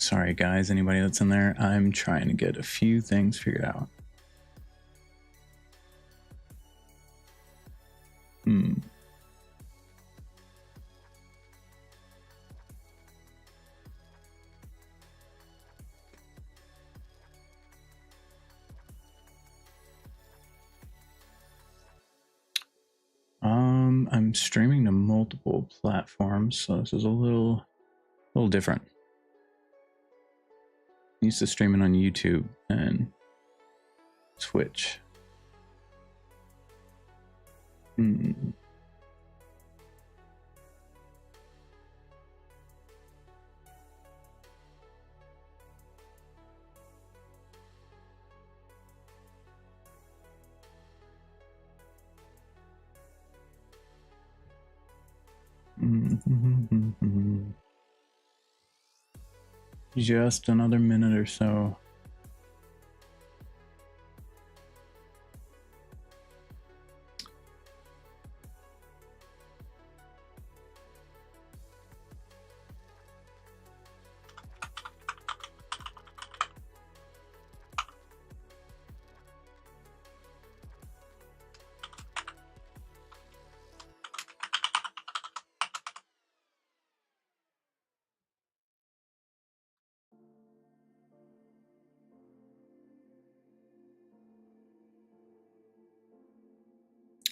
Sorry, guys, anybody that's in there. I'm trying to get a few things figured out. I'm streaming to multiple platforms, so this is a little different. I'm used to streaming on YouTube and Twitch. Just another minute or so.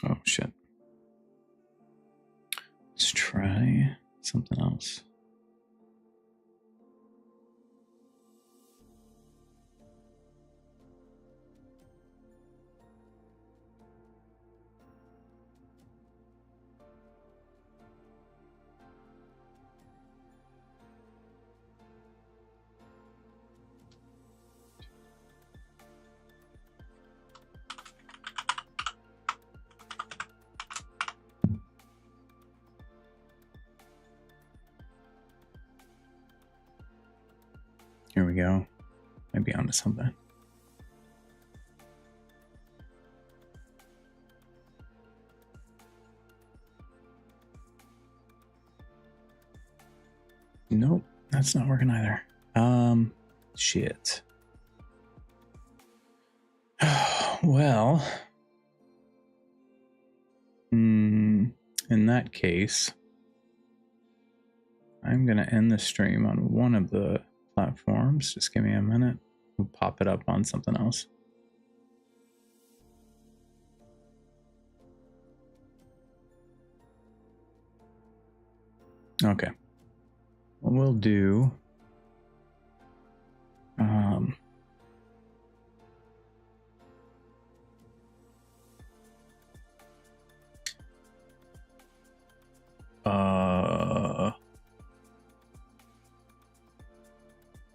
Oh shit. Let's try something else. Here we go. Maybe onto something. Nope, that's not working either. Shit. Well, in that case, I'm gonna end the stream on one of the platforms. Just give me a minute. We'll pop it up on something else. Okay. What we'll do.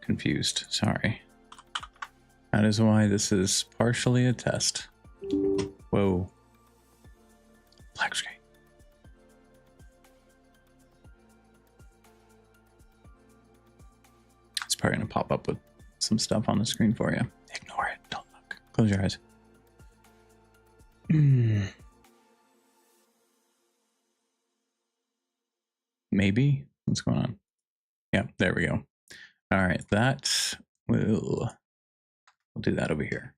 Confused. Sorry. That is why this is partially a test. Whoa. Black screen. It's probably going to pop up with some stuff on the screen for you. Ignore it. Don't look. Close your eyes. Maybe? What's going on? Yeah, there we go. All right, we'll do that over here.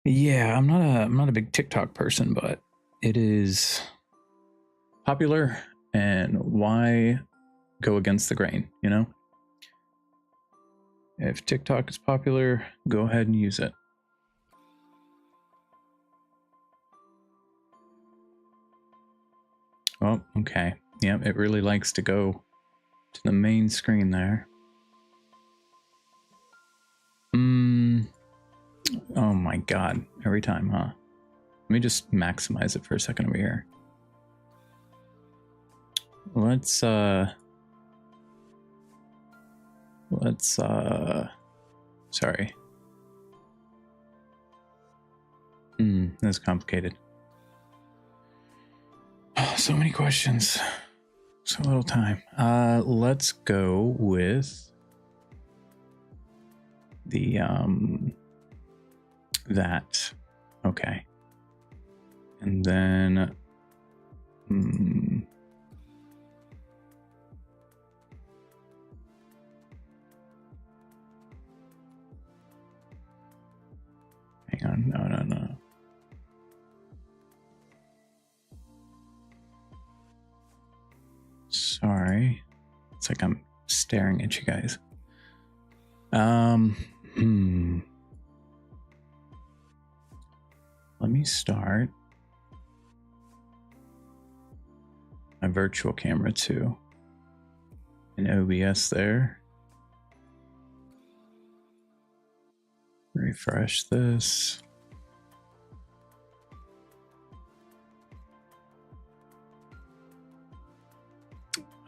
Yeah, I'm not a big TikTok person, but it is popular, and why go against the grain, you know? If TikTok is popular, go ahead and use it. Oh, okay. Yep, it really likes to go to the main screen there. Oh my god, every time, huh? Let me just maximize it for a second over here. Let's sorry. That's complicated. Oh, so many questions. So little time. Let's go with the that. Okay. And then Sorry. It's like I'm staring at you guys. Let me start my virtual camera too. In OBS there. Refresh this.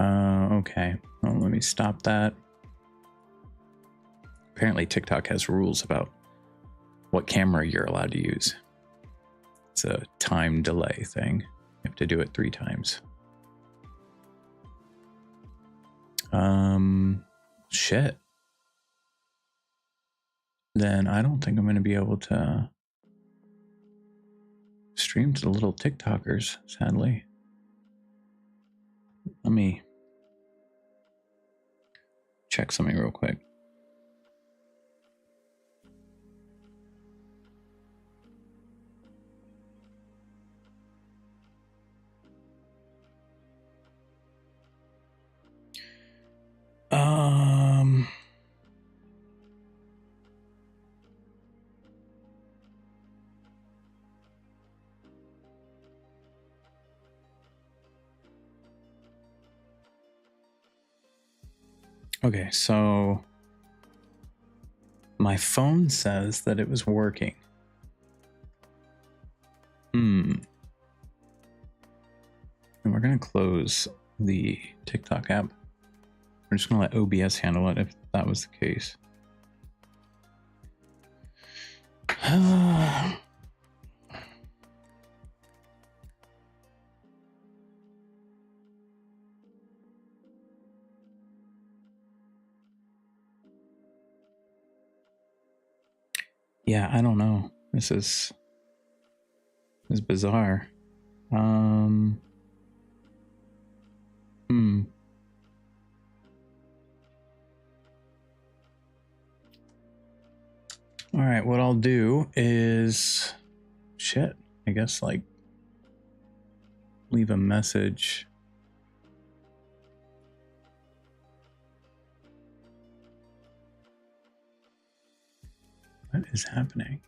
Okay. Well, let me stop that. Apparently TikTok has rules about what camera you're allowed to use. It's a time delay thing. You have to do it 3 times. Shit. Then I don't think I'm going to be able to stream to the little TikTokers, sadly. Let me check something real quick. Okay, so my phone says that it was working. And we're going to close the TikTok app. We're just going to let OBS handle it if that was the case. Yeah, I don't know. This is bizarre. All right, what I'll do is shit, I guess, like leave a message. What is happening?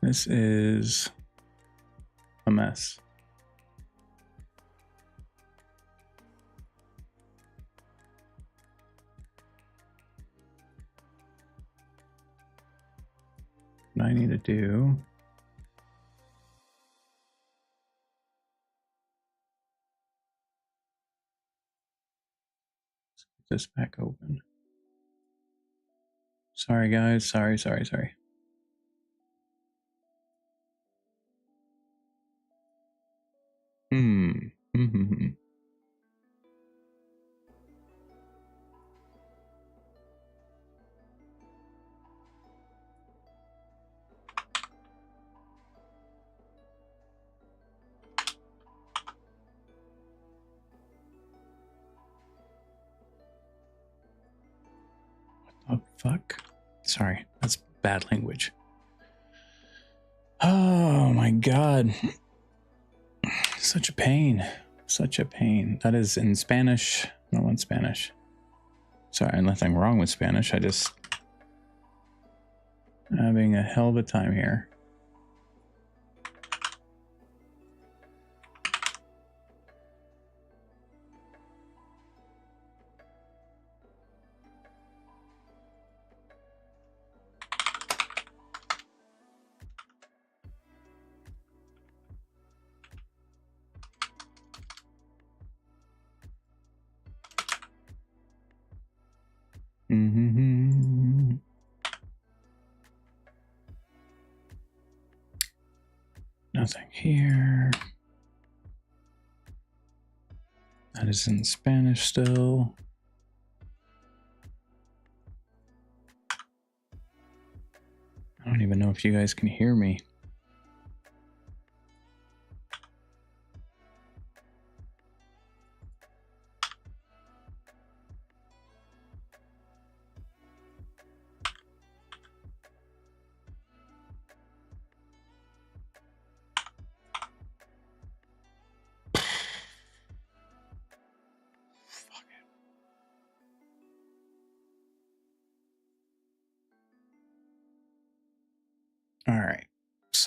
This is a mess. What I need to do is get this back open. Sorry guys, sorry. What the fuck? Sorry, that's bad language. Oh my god. Such a pain. Such a pain. That is in Spanish. No, in Spanish. Sorry, nothing wrong with Spanish. I just having a hell of a time here. Nothing here. That is in Spanish still. I don't even know if you guys can hear me.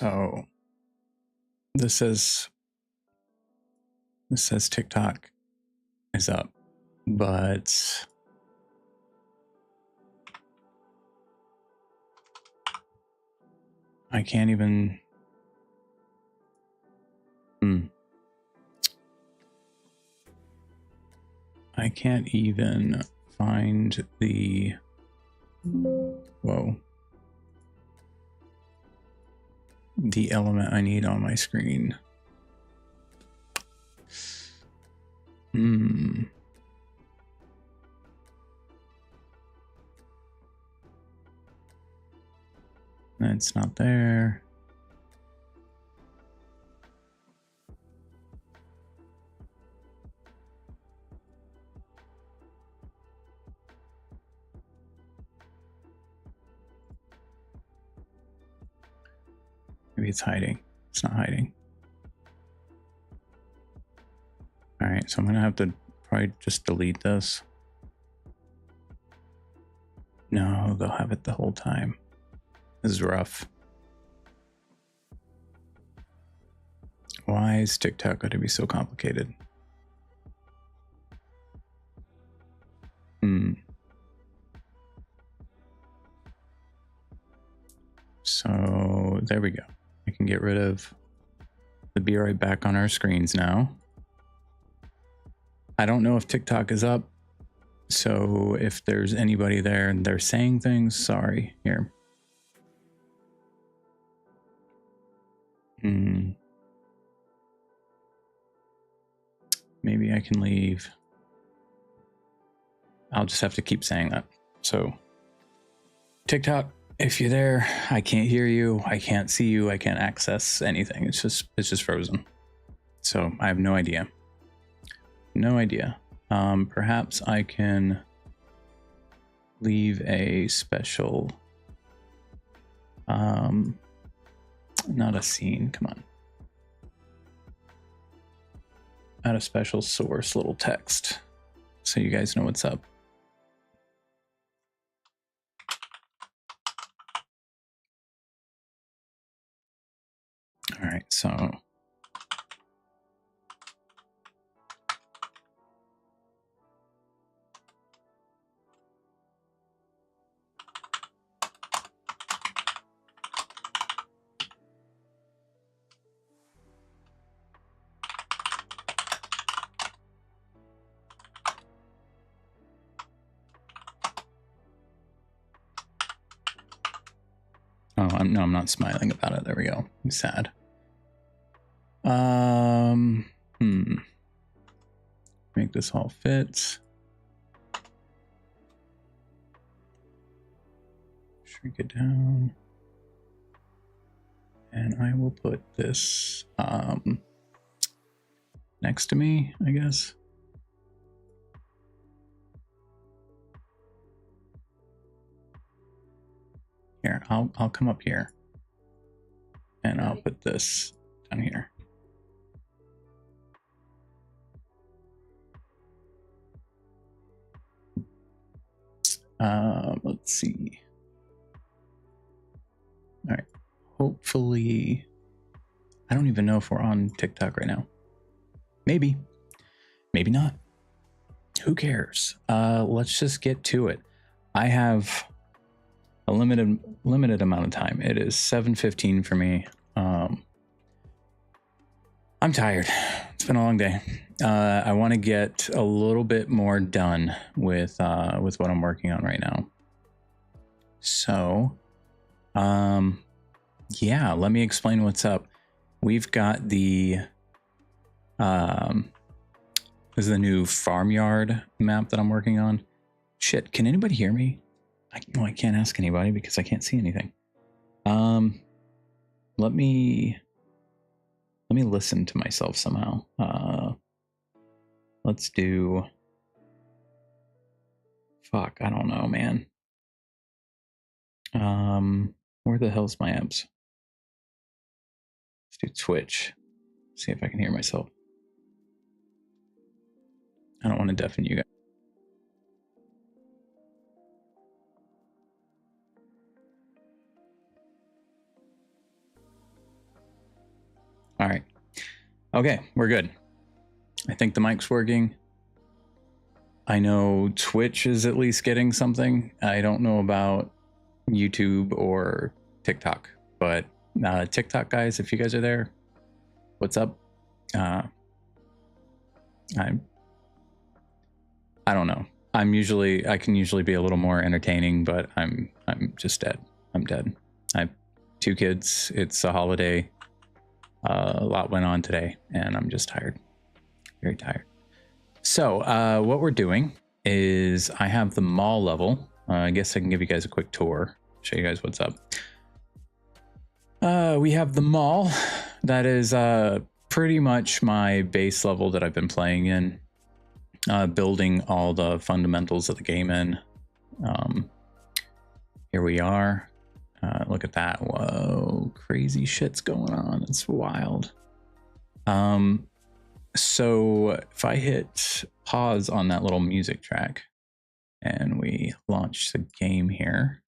So this says TikTok is up, but I can't even. I can't even find the. Whoa. The element I need on my screen. It's not there. Maybe it's hiding. It's not hiding. All right, so I'm gonna have to probably just delete this. No, they'll have it the whole time. This is rough. Why is TikTok going to be so complicated? So there we go. I can get rid of the be right back on our screens now. I don't know if TikTok is up. So if there's anybody there and they're saying things, sorry. Here. Maybe I can leave. I'll just have to keep saying that. So TikTok, if you're there, I can't hear you. I can't see you. I can't access anything. It's just frozen. So I have no idea. No idea. Perhaps I can leave a special, not a scene, come on. Add a special source little text so you guys know what's up. All right, so I'm not smiling about it. There we go. I'm sad. Make this all fit. Shrink it down. And I will put this next to me, I guess. Here, I'll come up here. And I'll put this down here. Let's see. All right. Hopefully, I don't even know if we're on TikTok right now. Maybe, maybe not. Who cares? Let's just get to it. I have a limited amount of time. It is 7:15 for me. I'm tired. It's been a long day. I want to get a little bit more done with what I'm working on right now. So, yeah, let me explain what's up. We've got the this is the new Farmyard map that I'm working on. Shit, can anybody hear me? I can't ask anybody because I can't see anything. Let me listen to myself somehow. Let's do. Fuck, I don't know, man. Where the hell's my apps? Let's do Twitch. See if I can hear myself. I don't want to deafen you guys. All right. Okay, we're good. I think the mic's working. I know Twitch is at least getting something. I don't know about YouTube or TikTok, but TikTok guys, if you guys are there, what's up? I don't know. I can usually be a little more entertaining, but I'm just dead. I'm dead. I have 2 kids. It's a holiday. A lot went on today, and I'm just tired. Very tired. So what we're doing is I have the mall level. I guess I can give you guys a quick tour, show you guys what's up. We have the mall. That is pretty much my base level that I've been playing in, building all the fundamentals of the game in. Here we are. Look at that. Whoa, crazy shit's going on. It's wild. So if I hit pause on that little music track and we launch the game here,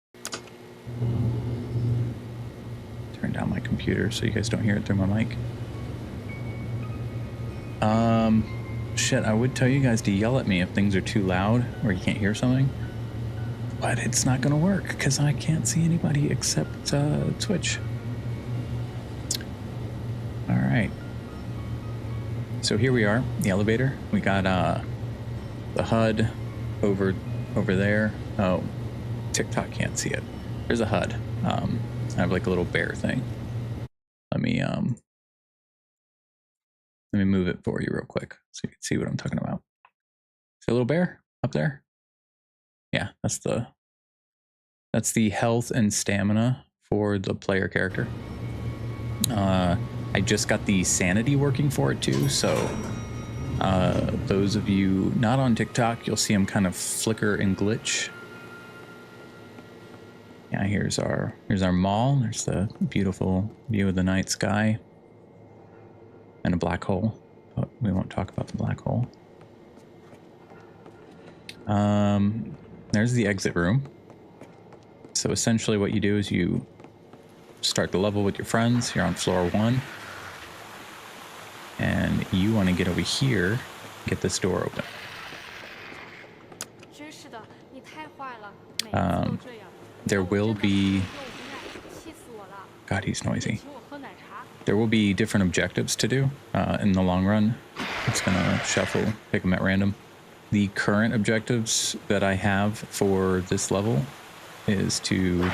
turn down my computer so you guys don't hear it through my mic. Shit, I would tell you guys to yell at me if things are too loud or you can't hear something, but it's not gonna work because I can't see anybody except Twitch. All right. So here we are, the elevator. We got the HUD over there. Oh, TikTok can't see it. There's a HUD. I have like a little bear thing. Let me move it for you real quick so you can see what I'm talking about. See a little bear up there? Yeah, that's the health and stamina for the player character. I just got the sanity working for it too, so those of you not on TikTok, you'll see them kind of flicker and glitch. Yeah, here's our mall. There's the beautiful view of the night sky and a black hole, but we won't talk about the black hole. There's the exit room. So essentially what you do is you start the level with your friends. You're on floor 1. And you want to get over here, get this door open. There will be... God, he's noisy. There will be different objectives to do in the long run. It's going to shuffle, pick them at random. The current objectives that I have for this level is to...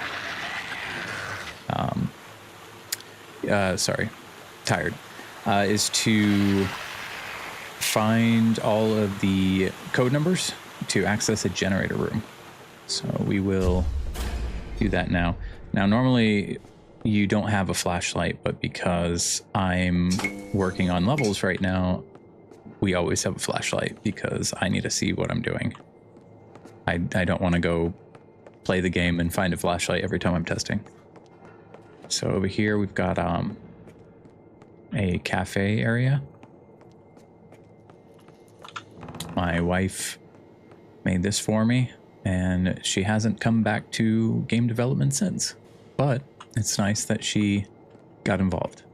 is to find all of the code numbers to access a generator room. So we will do that now. Now, normally you don't have a flashlight, but because I'm working on levels right now, we always have a flashlight because I need to see what I'm doing. I don't want to go play the game and find a flashlight every time I'm testing. So over here we've got a cafe area. My wife made this for me, and she hasn't come back to game development since, but it's nice that she got involved.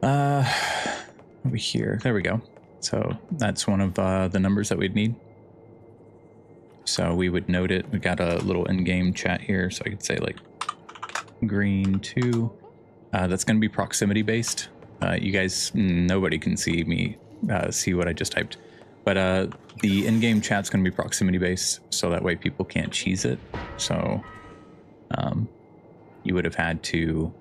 Over here, there we go. So that's one of the numbers that we'd need. So we would note it. We got a little in-game chat here, so I could say like green 2. That's going to be proximity based. You guys, nobody can see me see what I just typed, but the in-game chat's going to be proximity based, so that way people can't cheese it. So you would have had to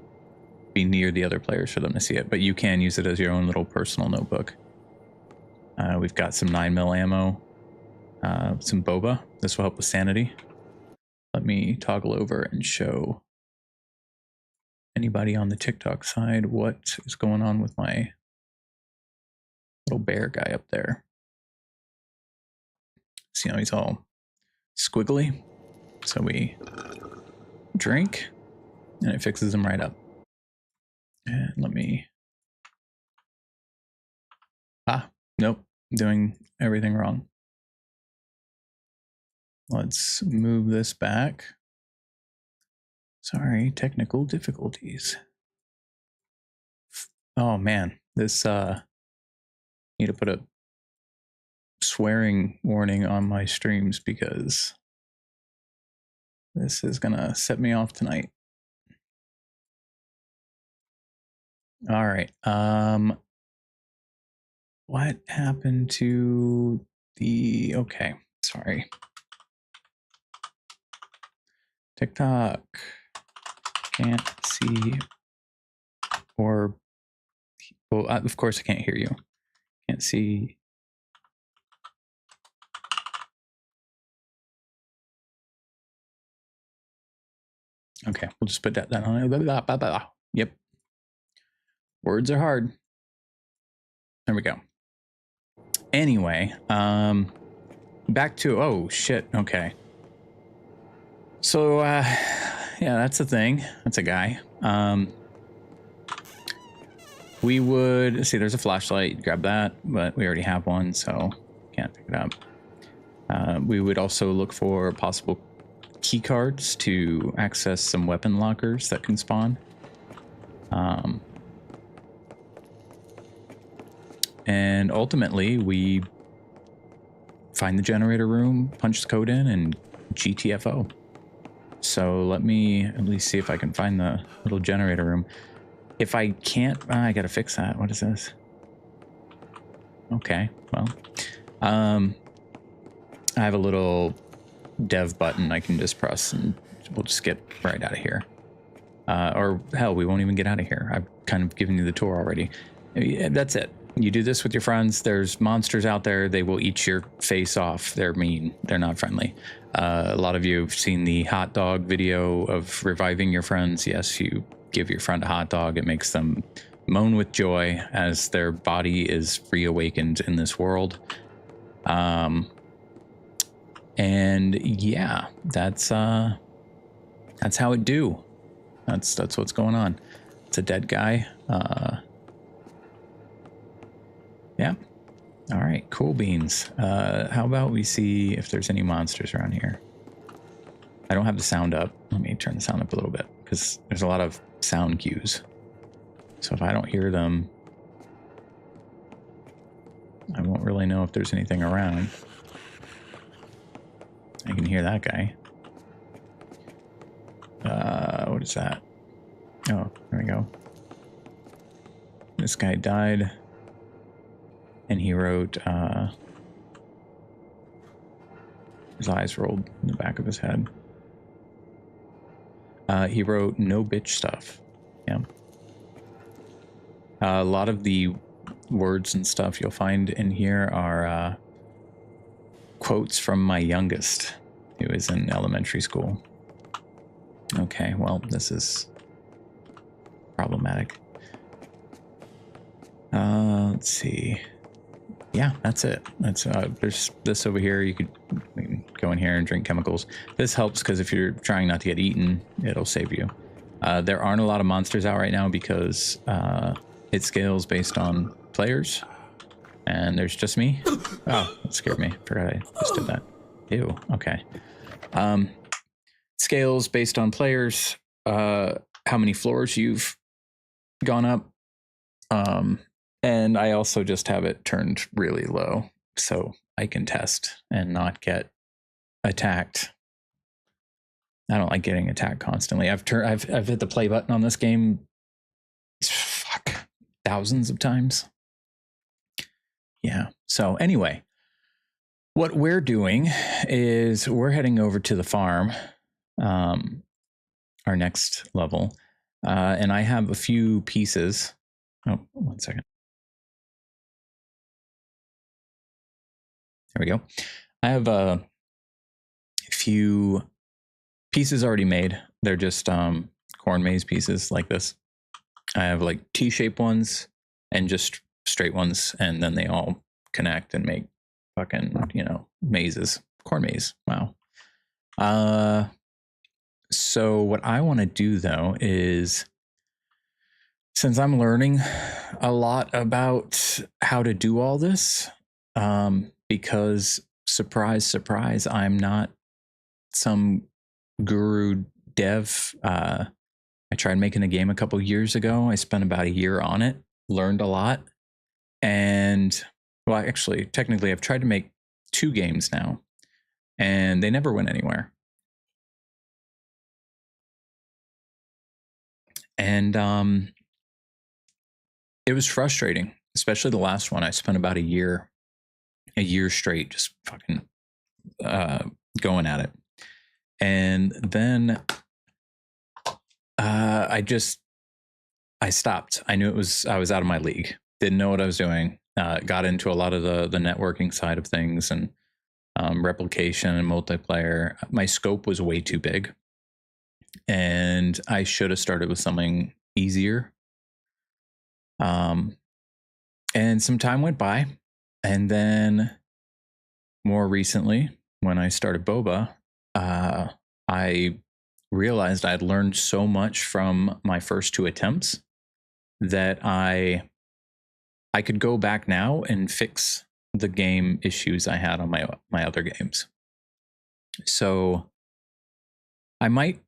be near the other players for them to see it, but you can use it as your own little personal notebook. We've got some 9mm ammo, some BOBA. This will help with sanity. Let me toggle over and show anybody on the TikTok side what is going on with my little bear guy up there. See how he's all squiggly? So we drink and it fixes him right up. And let me... Nope, doing everything wrong. Let's move this back. Sorry, technical difficulties. Oh man, this need to put a swearing warning on my streams because this is gonna set me off tonight. All right. What happened to the... Okay, sorry. TikTok. Can't see or... Well, of course I can't hear you. Can't see. Okay, we'll just put that down on it. Yep. Words are hard. There we go. Anyway, back to... Oh, shit. Okay. So, yeah, that's a thing. That's a guy. We would... See, there's a flashlight. Grab that, but we already have one, so can't pick it up. We would also look for possible key cards to access some weapon lockers that can spawn. And ultimately, we find the generator room, punch the code in, and GTFO. So let me at least see if I can find the little generator room. If I can't, I gotta fix that. What is this? Okay, well, I have a little dev button I can just press and we'll just get right out of here. Or hell, we won't even get out of here. I've kind of given you the tour already. That's it. You do this with your friends. There's monsters out there. They will eat your face off. They're mean. They're not friendly. A lot of you have seen the hot dog video of reviving your friends. Yes, you give your friend a hot dog. It makes them moan with joy as their body is reawakened in this world. And yeah, that's how it do. That's what's going on. It's a dead guy. Yeah. All right. Cool beans. How about we see if there's any monsters around here? I don't have the sound up. Let me turn the sound up a little bit because there's a lot of sound cues. So if I don't hear them, I won't really know if there's anything around. I can hear that guy. What is that? Oh, there we go. This guy died. And he wrote, his eyes rolled in the back of his head. He wrote, "No bitch stuff." Yeah. A lot of the words and stuff you'll find in here are quotes from my youngest, who is in elementary school. Okay, well, this is problematic. Let's see. Yeah, that's it. That's there's this over here. You can go in here and drink chemicals. This helps because if you're trying not to get eaten, it'll save you. There aren't a lot of monsters out right now because it scales based on players, and there's just me. Oh, that scared me. Forgot I just did that. Ew. Okay. Scales based on players, how many floors you've gone up. And I also just have it turned really low so I can test and not get attacked. I don't like getting attacked constantly. I've hit the play button on this game thousands of times. Yeah. So anyway, what we're doing is we're heading over to the farm, our next level, and I have a few pieces. Oh, 1 second. There we go. I have a few pieces already made. They're just corn maze pieces like this. I have like T-shaped ones and just straight ones, and then they all connect and make fucking, you know, mazes. Corn maze. Wow. So what I want to do though is, since I'm learning a lot about how to do all this, because surprise, surprise, I'm not some guru dev. I tried making a game a couple years ago. I spent about a year on it, learned a lot. And well, actually, technically, I've tried to make 2 games now, and they never went anywhere. And it was frustrating, especially the last one. I spent about a year straight just fucking going at it. And then I stopped. I knew I was out of my league. Didn't know what I was doing. Got into a lot of the networking side of things and replication and multiplayer. My scope was way too big, and I should have started with something easier. And some time went by, and then more recently, when I started BOBA, I realized I had learned so much from my first 2 attempts that I could go back now and fix the game issues I had on my other games. So I might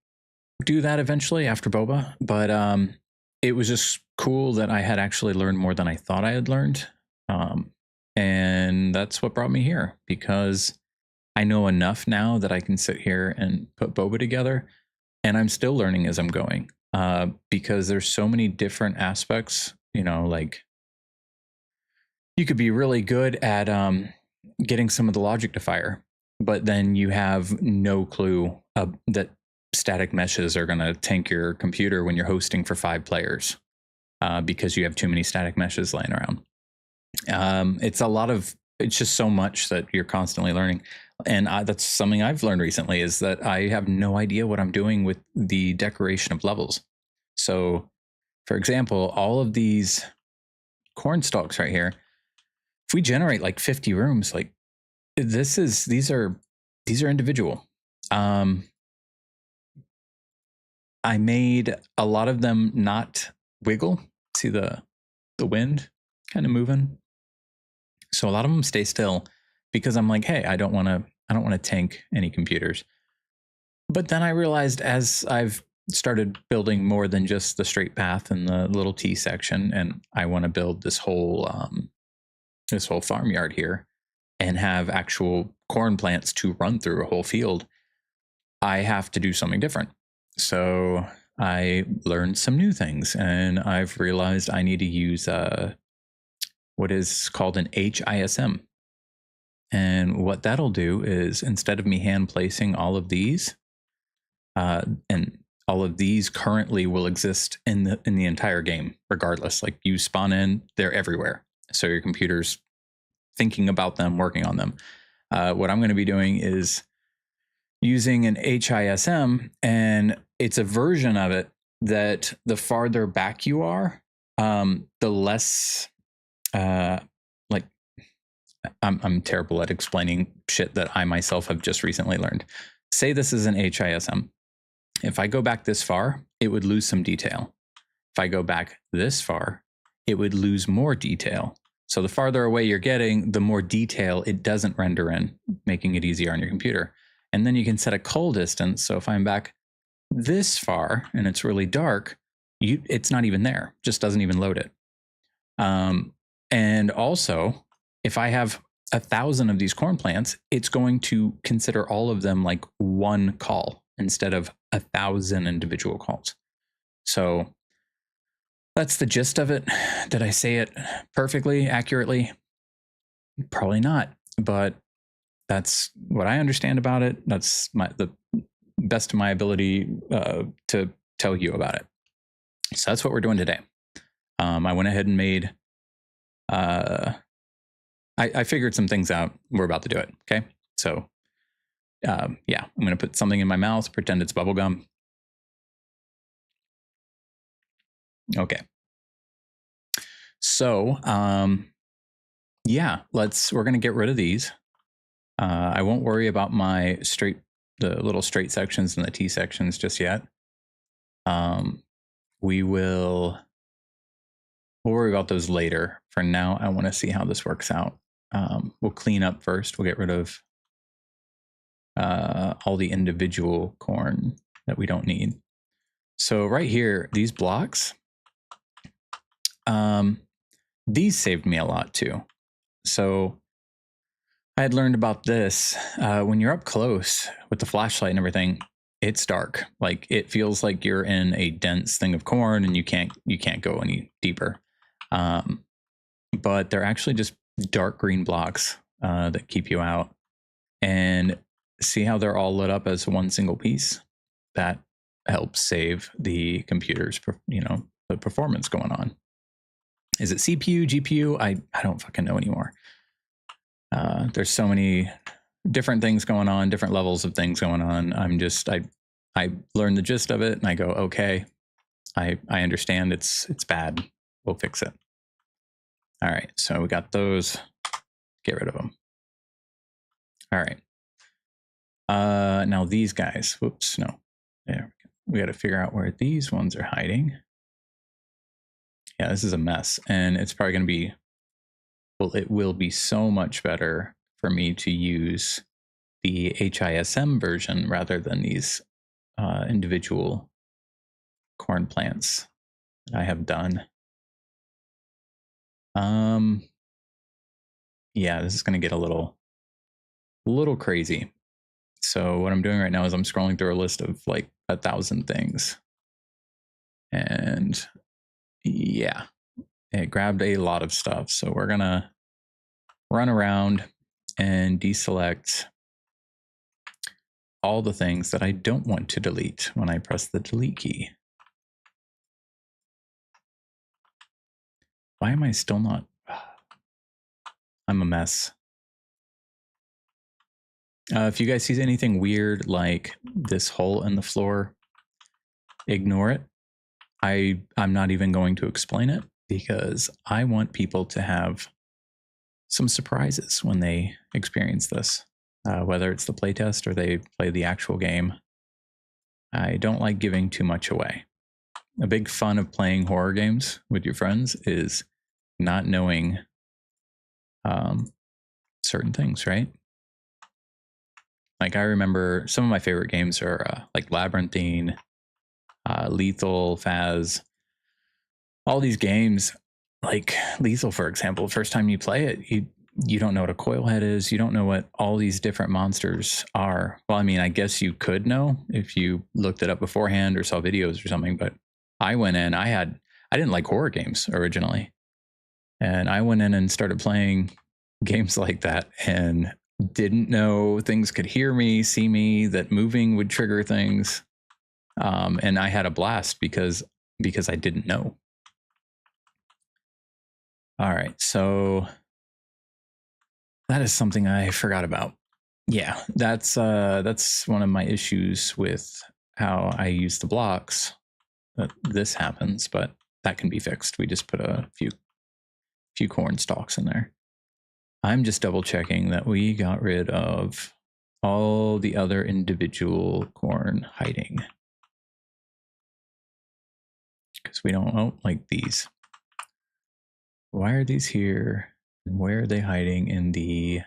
do that eventually after BOBA, but it was just cool that I had actually learned more than I thought I had learned. And that's what brought me here, because I know enough now that I can sit here and put BOBA together, and I'm still learning as I'm going, because there's so many different aspects, you know, like you could be really good at getting some of the logic to fire, but then you have no clue that static meshes are going to tank your computer when you're hosting for 5 players, because you have too many static meshes laying around. It's just so much that you're constantly learning. And that's something I've learned recently, is that I have no idea what I'm doing with the decoration of levels. So, for example, all of these corn stalks right here, if we generate like 50 rooms, like these are individual. I made a lot of them not wiggle. See the wind kind of moving. So a lot of them stay still, because I'm like, hey, I don't want to tank any computers. But then I realized, as I've started building more than just the straight path and the little T section, and I want to build this whole farmyard here and have actual corn plants to run through a whole field, I have to do something different. So I learned some new things, and I've realized I need to use what is called an HISM. And what that'll do is, instead of me hand placing all of these, and all of these currently will exist in the entire game, regardless. Like, you spawn in, they're everywhere. So your computer's thinking about them, working on them. What I'm going to be doing is using an HISM, and it's a version of it that the farther back you are, the less like I'm terrible at explaining shit that I myself have just recently learned. Say this is an HISM. If I go back this far, it would lose some detail. If I go back this far, it would lose more detail. So the farther away you're getting, the more detail it doesn't render in, making it easier on your computer. And then you can set a cull distance. So if I'm back this far and it's really dark, it's not even there, just doesn't even load it. And also, if I have 1,000 of these corn plants, it's going to consider all of them like one call instead of 1,000 individual calls. So that's the gist of it. Did I say it perfectly, accurately? Probably not, but that's what I understand about it. That's the best of my ability to tell you about it. So that's what we're doing today. I went ahead and made, I figured some things out. We're about to do it. Okay. So yeah, I'm going to put something in my mouth, pretend it's bubble gum. Okay. So, yeah, we're going to get rid of these. I won't worry about the little straight sections and the T sections just yet. We'll worry about those later. For now, I want to see how this works out. We'll clean up first. We'll get rid of all the individual corn that we don't need. So right here, these blocks, these saved me a lot too. So I had learned about this. When you're up close with the flashlight and everything, it's dark. Like it feels like you're in a dense thing of corn, and you can't go any deeper. But they're actually just dark green blocks that keep you out. And see how they're all lit up as one single piece? That helps save the computer's, the performance going on. Is it CPU, GPU? I don't fucking know anymore. There's so many different things going on, different levels of things going on. I learned the gist of it, and I go, okay, I understand it's bad. We'll fix it. All right, so we got those. Get rid of them. All right. Now these guys. Whoops, no. There we got to figure out where these ones are hiding. Yeah, this is a mess, and it's probably going to be. Well, it will be so much better for me to use the HISM version rather than these individual corn plants that I have done. Yeah, this is going to get a little crazy. So what I'm doing right now is I'm scrolling through a list of like 1,000 things. And yeah, it grabbed a lot of stuff. So we're going to run around and deselect all the things that I don't want to delete when I press the delete key. Why am I still not? I'm a mess. If you guys see anything weird like this hole in the floor, ignore it. I'm not even going to explain it because I want people to have some surprises when they experience this, whether it's the playtest or they play the actual game. I don't like giving too much away. A big fun of playing horror games with your friends is not knowing certain things, right? Like I remember some of my favorite games are like Labyrinthine, Lethal, Phaz. All these games, like Lethal, for example, first time you play it, you don't know what a coil head is. You don't know what all these different monsters are. Well, I mean, I guess you could know if you looked it up beforehand or saw videos or something, but I went in, I didn't like horror games originally. And I went in and started playing games like that and didn't know things could hear me, see me, that moving would trigger things. And I had a blast because I didn't know. All right, so that is something I forgot about. Yeah, that's one of my issues with how I use the blocks. That this happens, but that can be fixed. We just put a few corn stalks in there. I'm just double checking that we got rid of all the other individual corn hiding. Because we don't like these. Why are these here? And where are they hiding in the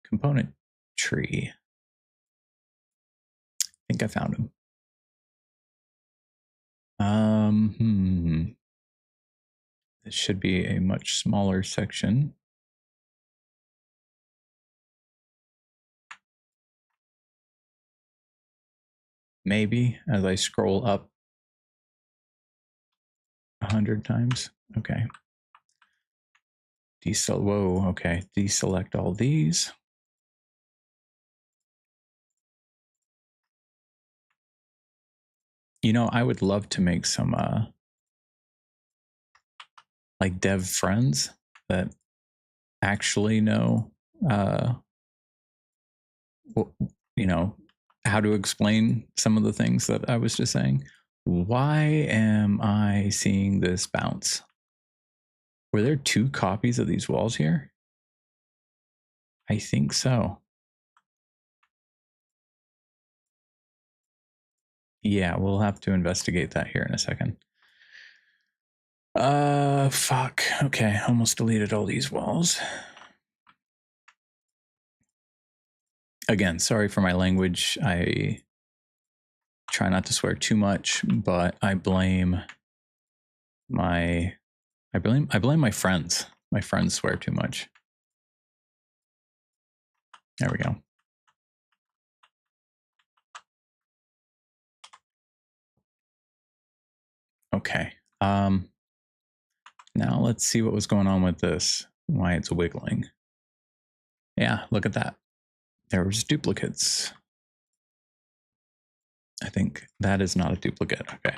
component tree? I think I found them. This should be a much smaller section. Maybe as I scroll up 100 times. Okay. Whoa, okay. Deselect all these. You know, I would love to make some like dev friends that actually know you know, how to explain some of the things that I was just saying. Why am I seeing this bounce? Were there 2 copies of these walls here? I think so. Yeah, we'll have to investigate that here in a second. Fuck. Okay, almost deleted all these walls. Again, sorry for my language. I try not to swear too much, but I blame my I blame my friends. My friends swear too much. There we go. Okay. Now let's see what was going on with this. Why it's wiggling. Yeah, look at that. There was duplicates. I think that is not a duplicate. Okay.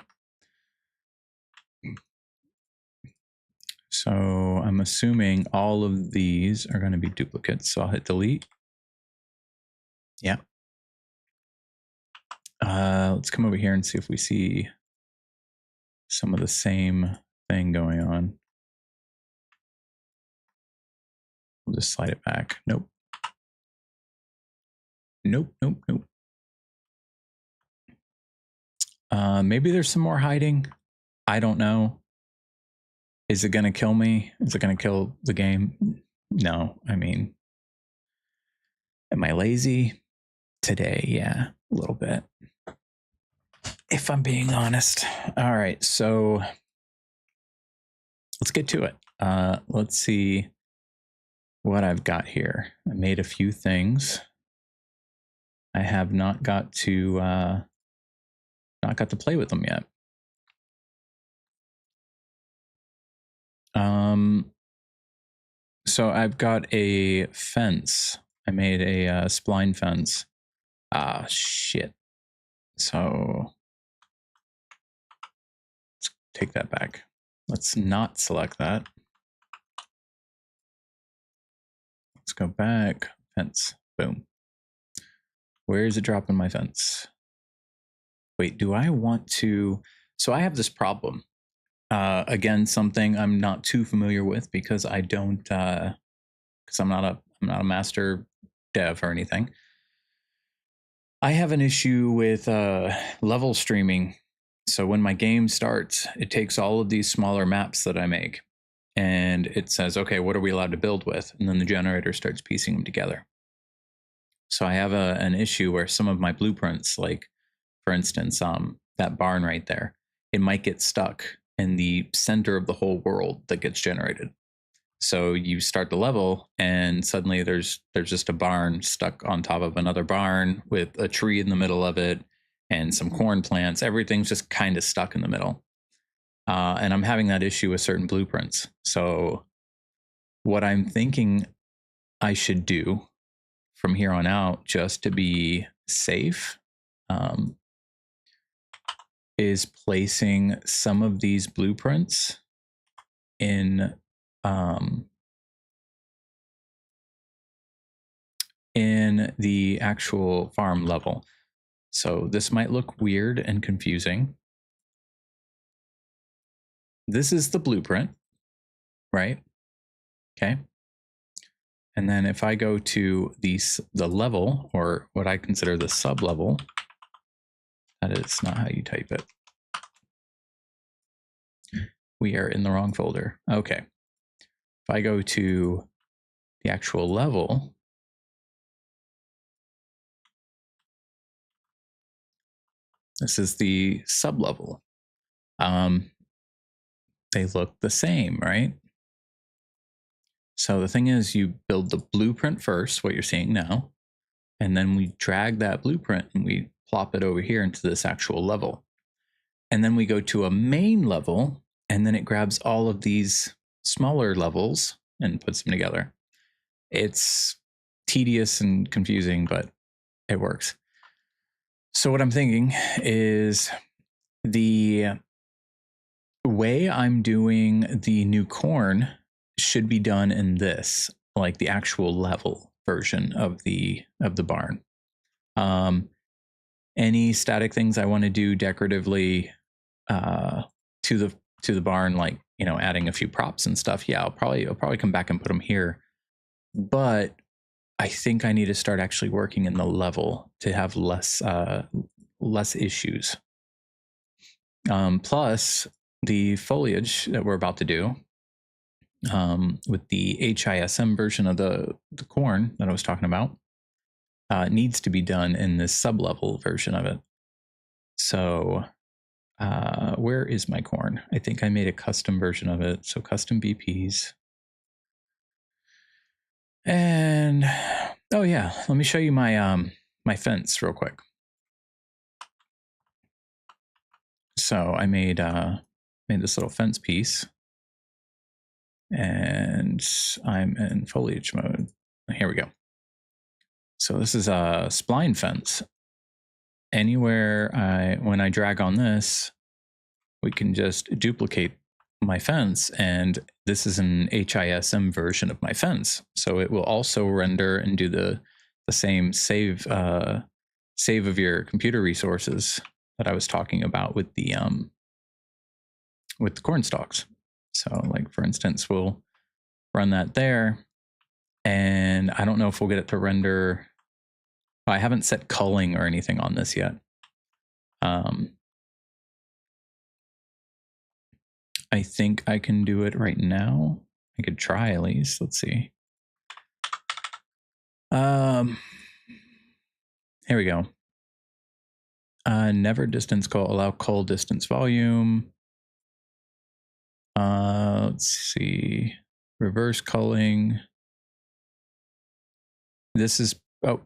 So I'm assuming all of these are going to be duplicates. So I'll hit delete. Yeah. Let's come over here and see if we see some of the same thing going on. We'll just slide it back. Nope. Nope, nope, nope. Maybe there's some more hiding. I don't know. Is it going to kill me? Is it going to kill the game? No. I mean, am I lazy? Today, yeah, a little bit. If I'm being honest. All right, so let's get to it. Let's see what I've got here. I made a few things. I have not got to play with them yet. So I've got a fence. I made a spline fence. Ah, shit. So let's take that back. Let's not select that. Let's go back. Fence. Boom. Where is it dropping my fence? Wait, do I want to? So I have this problem. Again, something I'm not too familiar with because I don't, because I'm not a master dev or anything. I have an issue with level streaming. So when my game starts, it takes all of these smaller maps that I make and it says, okay, what are we allowed to build with? And then the generator starts piecing them together. So I have an issue where some of my blueprints, like for instance, that barn right there, it might get stuck in the center of the whole world that gets generated. So you start the level and suddenly there's just a barn stuck on top of another barn with a tree in the middle of it and some corn plants. Everything's just kind of stuck in the middle. And I'm having that issue with certain blueprints. So what I'm thinking I should do from here on out, just to be safe, is placing some of these blueprints in the actual farm level. So this might look weird and confusing. This is the blueprint, right? Okay. And then if I go to the level, or what I consider the sub level, that is not how you type it. We are in the wrong folder. Okay. If I go to the actual level, this is the sub level. They look the same, right? So the thing is, you build the blueprint first, what you're seeing now, and then we drag that blueprint and we plop it over here into this actual level. And then we go to a main level, and then it grabs all of these smaller levels and puts them together. It's tedious and confusing, but it works. So what I'm thinking is the way I'm doing the new corn should be done in this, like the actual level version of the barn. Any static things I want to do decoratively to the barn, like, you know, adding a few props and stuff, yeah, I'll probably come back and put them here. But I think I need to start actually working in the level to have less issues. Plus the foliage that we're about to do, with the HISM version of the corn that I was talking about, needs to be done in this sub-level version of it. So Where is my corn? I think I made a custom version of it. So custom BPs. And oh yeah, let me show you my my fence real quick. So I made this little fence piece, and I'm in foliage mode. Here we go. So this is a spline fence. Anywhere when I drag on this, we can just duplicate my fence, and this is an HISM version of my fence. So it will also render and do the same save of your computer resources that I was talking about with the corn stalks. So like for instance, we'll run that there, and I don't know if we'll get it to render. I haven't set culling or anything on this yet. I think I can do it right now. I could try at least. Let's see. Here we go. Never distance cull, allow cull distance volume. Let's see. Reverse culling. This is, oh,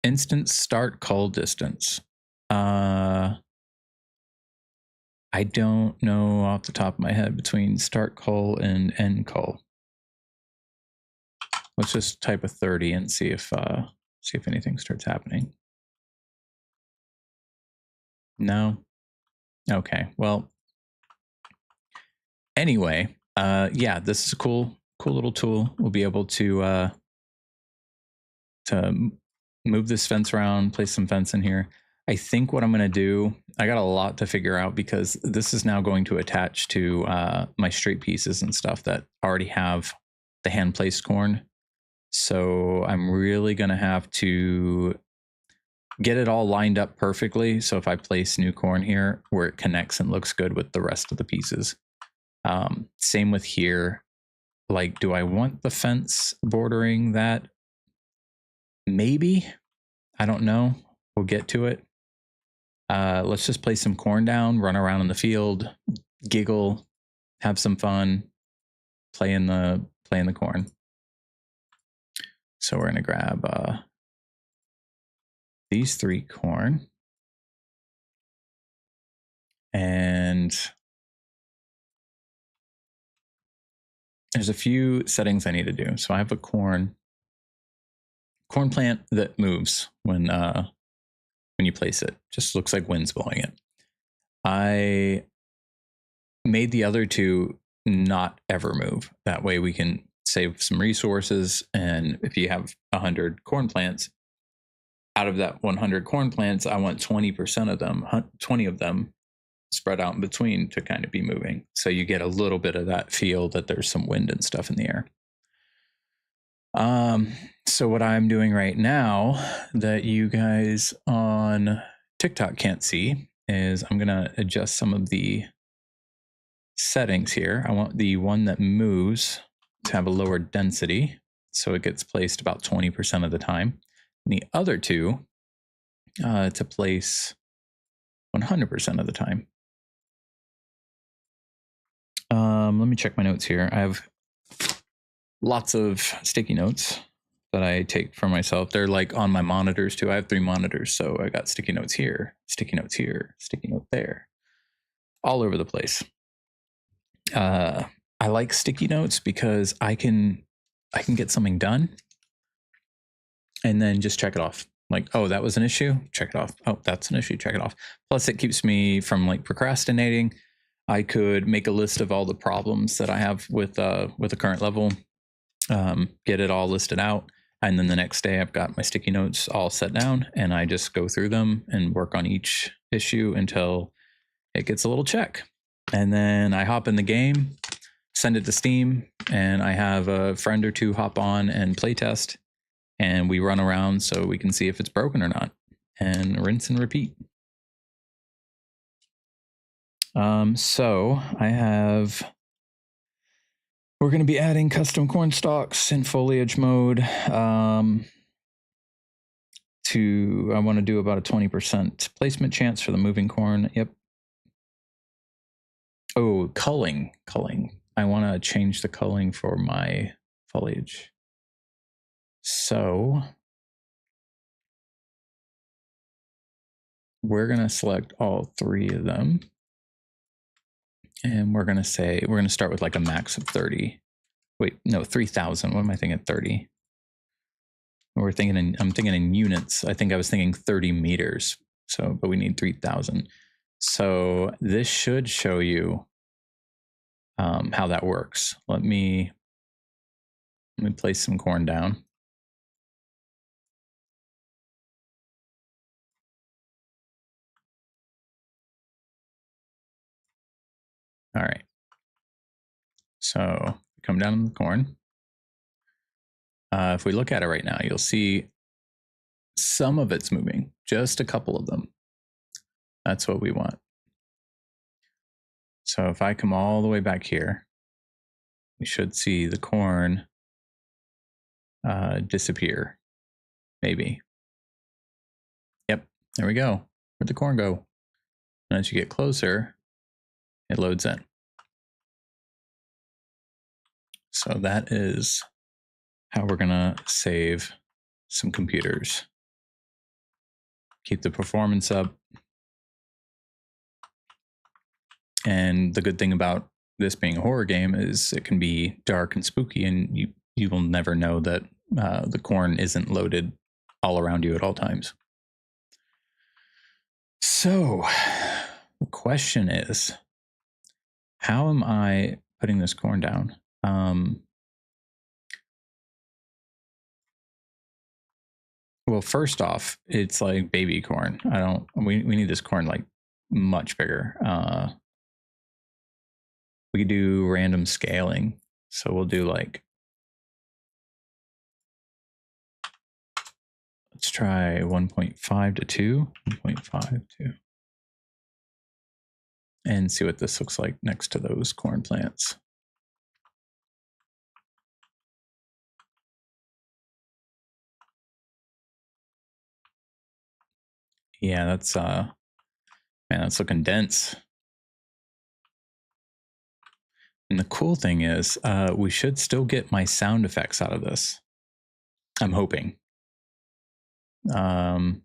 instant start cull distance. I don't know off the top of my head between start cull and end cull. Let's just type a 30 and see if anything starts happening. No. Okay. Well. Anyway, yeah, this is a cool little tool. We'll be able to move this fence around, place some fence in here. I think what I'm going to do, I got a lot to figure out because this is now going to attach to my straight pieces and stuff that already have the hand placed corn. So I'm really going to have to get it all lined up perfectly. So if I place new corn here, where it connects and looks good with the rest of the pieces. Same with here. Like, do I want the fence bordering that? Maybe. I don't know. We'll get to it. Let's just place some corn down, run around in the field, giggle, have some fun, play in the corn. So we're gonna grab these 3 corn, and there's a few settings I need to do. So I have a corn plant that moves when you place it. Just looks like wind's blowing it. I made the other 2 not ever move. That way we can save some resources. And if you have 100 corn plants, out of that 100 corn plants, I want 20% of them, 20 of them spread out in between to kind of be moving. So you get a little bit of that feel that there's some wind and stuff in the air. So what I'm doing right now that you guys on TikTok can't see is I'm going to adjust some of the settings here. I want the one that moves to have a lower density, so it gets placed about 20% of the time. And the other 2 to place 100% of the time. Let me check my notes here. I have lots of sticky notes that I take for myself. They're like on my monitors too. I have 3 monitors, so I got sticky notes here, sticky notes here, sticky note there, all over the place. I like sticky notes because I can get something done and then just check it off. Like, oh, that was an issue, check it off. Oh, that's an issue, check it off. Plus it keeps me from like procrastinating. I could make a list of all the problems that I have with the current level, get it all listed out, and then the next day I've got my sticky notes all set down, and I just go through them and work on each issue until it gets a little check. And then I hop in the game, send it to Steam, and I have a friend or 2 hop on and play test, and we run around so we can see if it's broken or not, and rinse and repeat. So we're going to be adding custom corn stalks in foliage mode. I want to do about a 20% placement chance for the moving corn. Yep. Oh, culling. I want to change the culling for my foliage. So we're going to select all 3 of them. And we're going to say, we're going to start with like a max of 30. Wait, no, 3,000. What am I thinking? 30. I'm thinking in units. I think I was thinking 30 meters. So, but we need 3,000. So this should show you how that works. Let me place some corn down. All right. So come down on the corn. If we look at it right now, you'll see some of it's moving, just a couple of them. That's what we want. So if I come all the way back here, we should see the corn disappear, maybe. Yep, there we go. Where'd the corn go? And as you get closer, it loads in. So that is how we're gonna save some computers. Keep the performance up. And the good thing about this being a horror game is it can be dark and spooky, and you will never know that the corn isn't loaded all around you at all times. So the question is, how am I putting this corn down? Well, first off, it's like baby corn. We need this corn like much bigger. We could do random scaling. So we'll do like, let's try 1.5 to 2, 1.5 to, and see what this looks like next to those corn plants. Yeah, that's man, that's looking dense. And the cool thing is, we should still get my sound effects out of this. I'm hoping. The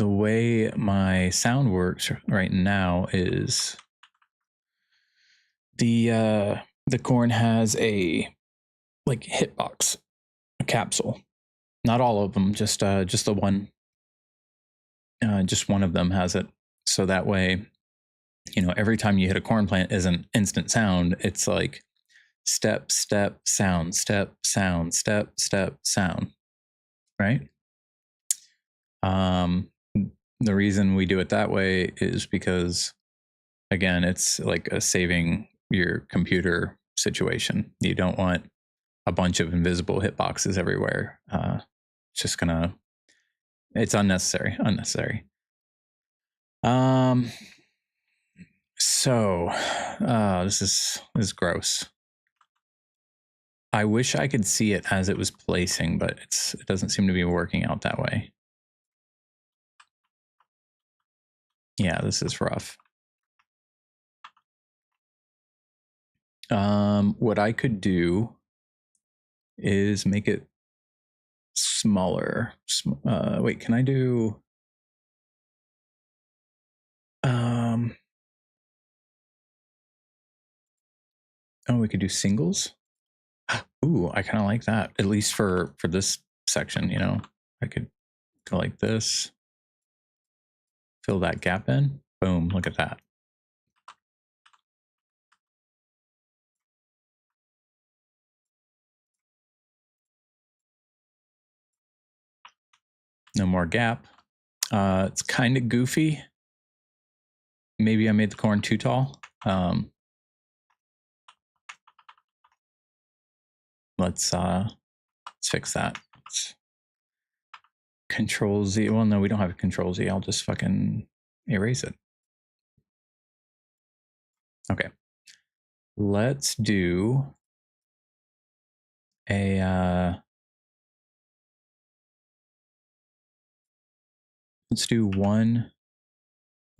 way my sound works right now is the corn has a like hitbox, a capsule. Not all of them, just the one. Just one of them has it. So that way, you know, every time you hit a corn plant is an instant sound. It's like step, step, sound, step, sound, step, step, sound. Right? The reason we do it that way is because, again, it's like a saving your computer situation. You don't want a bunch of invisible hitboxes everywhere. It's just gonna, it's unnecessary. So this is gross. I wish I could see it as it was placing, but it doesn't seem to be working out that way. Yeah, this is rough. What I could do is make it smaller. Wait, can I do? Oh, we could do singles. Ooh, I kind of like that. At least for this section, you know, I could go like this, fill that gap in. Boom! Look at that. No more gap. It's kind of goofy. Maybe I made the corn too tall. Let's fix that. Control Z. Well, no, we don't have a Control Z. I'll just fucking erase it. Okay. Let's do a let's do one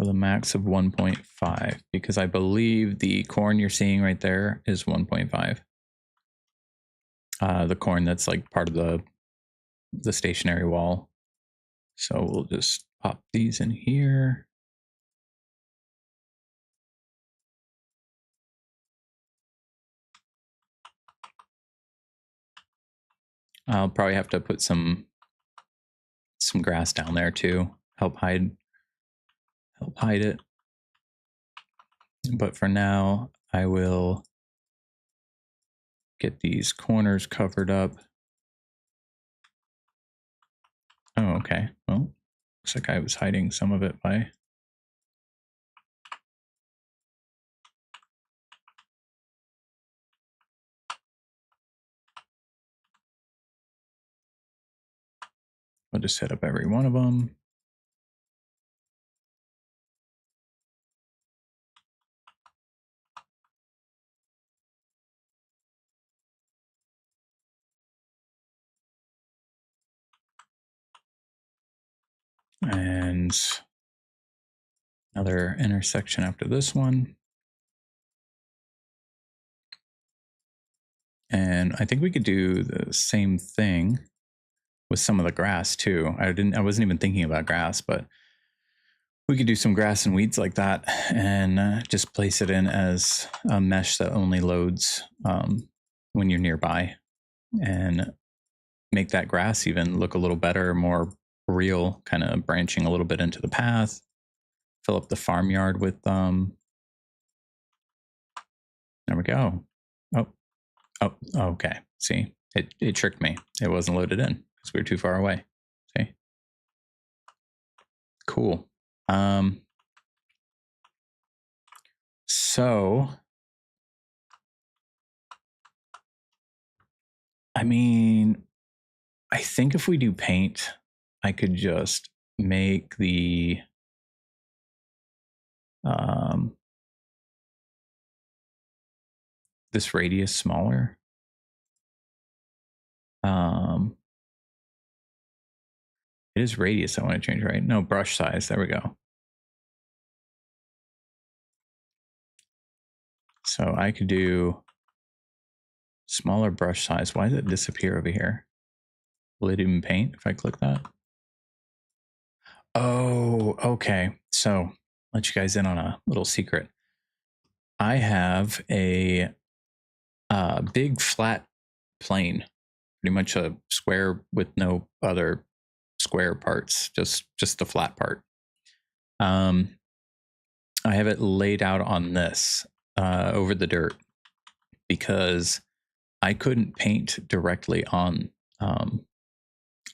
with a max of 1.5, because I believe the corn you're seeing right there is 1.5. The corn that's like part of the stationary wall. So we'll just pop these in here. I'll probably have to put some grass down there too, help hide it. But for now, I will get these corners covered up. Oh, okay. Well, looks like I was hiding some of it by... I'll just set up every one of them. And another intersection after this one. And I think we could do the same thing with some of the grass too. I wasn't even thinking about grass, but we could do some grass and weeds like that and just place it in as a mesh that only loads when you're nearby, and make that grass even look a little better, more real, kind of branching a little bit into the path. Fill up the farmyard with there we go. Oh, okay. See, it tricked me. It wasn't loaded in because we were too far away. See? Cool. So, I mean, I think if we do paint, I could just make the this radius smaller. It is radius I want to change, right? No, brush size. There we go. So I could do smaller brush size. Why did it disappear over here? Will it even paint if I click that? Oh, okay. So let you guys in on a little secret. I have a big flat plane, pretty much a square with no other square parts, just the flat part. I have it laid out on this over the dirt because I couldn't paint directly on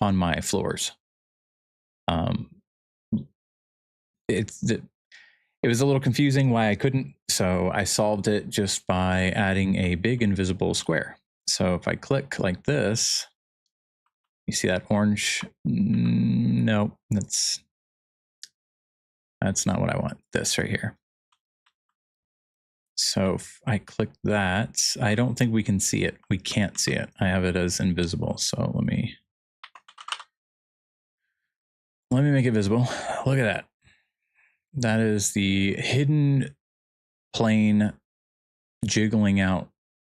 my floors. It was a little confusing why I couldn't, so I solved it just by adding a big invisible square. So if I click like this, you see that orange? No, that's not what I want. This right here. So if I click that, I don't think we can see it. We can't see it. I have it as invisible. So let me make it visible. Look at that. That is the hidden plane jiggling out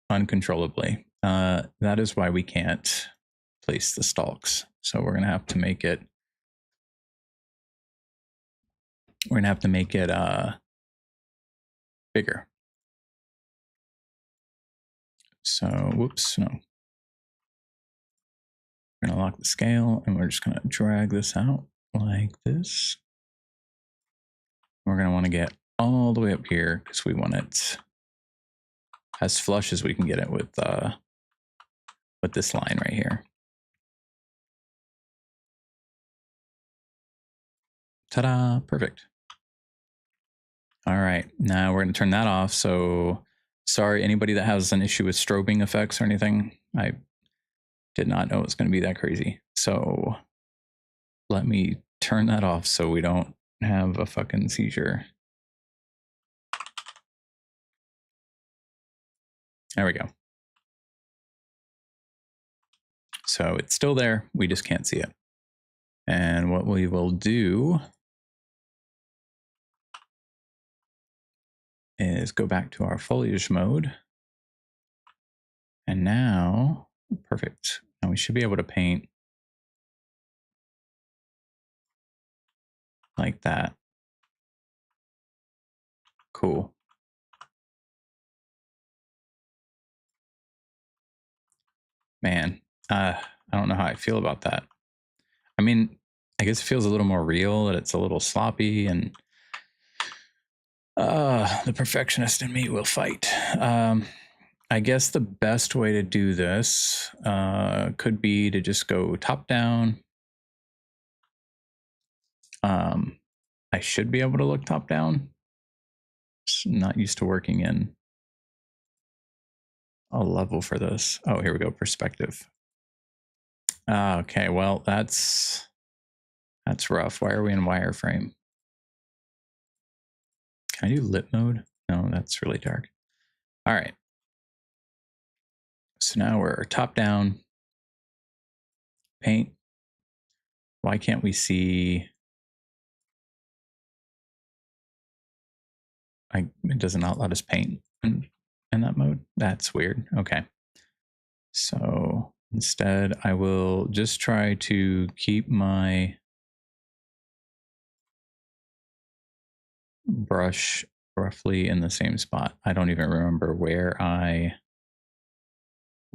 uncontrollably. That is why we can't place the stalks. So we're going to have to make it. We're going to have to make it bigger. So, whoops, no. We're going to lock the scale and we're just going to drag this out like this. We're going to want to get all the way up here because we want it as flush as we can get it with this line right here. Ta-da, perfect. All right, now we're going to turn that off. So sorry, anybody that has an issue with strobing effects or anything, I did not know it was going to be that crazy. So let me turn that off so we don't have a fucking seizure. There we go. So it's still there. We just can't see it. And what we will do is go back to our foliage mode. And now, perfect. Now we should be able to paint like that. Cool. Man, I don't know how I feel about that. I mean, I guess it feels a little more real, that it's a little sloppy, and the perfectionist in me will fight. I guess the best way to do this could be to just go top down. I should be able to look top down. Just not used to working in a level for this. Oh, here we go, perspective. Okay, well, that's rough. Why are we in wireframe? Can I do lit mode? No, that's really dark. All right. So now we're top down, paint. Why can't we see? It does not let us paint in that mode. That's weird. Okay. So instead, I will just try to keep my brush roughly in the same spot. I don't even remember where I